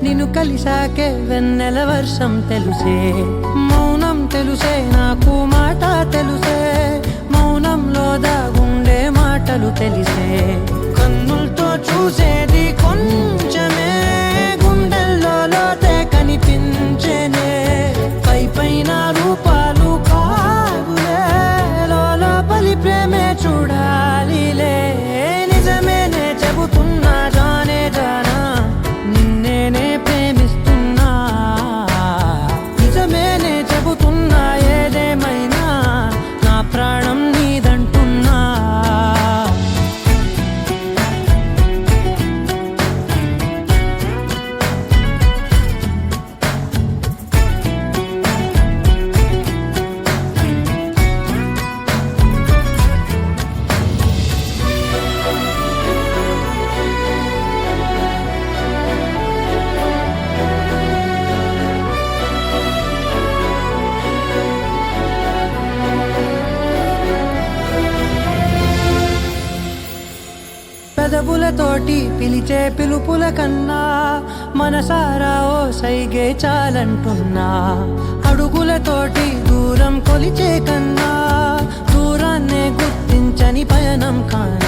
నిన్ను కలిసాకే వెన్నెల వర్షం తెలుసే, మౌనం తెలుసే నాకు మాట తెలుసే, మౌనంలో దాగుండే మాటలు తెలిసే, కన్నులతో చూసేది కొంచెమే, గుండెల్లో లోతే కనిపించేనే, పై పైన రూపాలు కాదులే, లోపలి ప్రేమే చూడాలిలే, నిజమేనే చెబుతున్నా జానే జానా, నిన్నేనే ప్రేమిస్తున్నా, నిజమేనే చెబుతున్నా ఏదేమైనా నా ప్రాణం నీదంటున్నా. పెదవులతోటి పిలిచే పిలుపుల కన్నా మనసారా ఓ సైగే చాలంటున్నా, అడుగులతోటి దూరం కొలిచే కన్నా దూరాన్నే గుర్తించని పయనం కానా.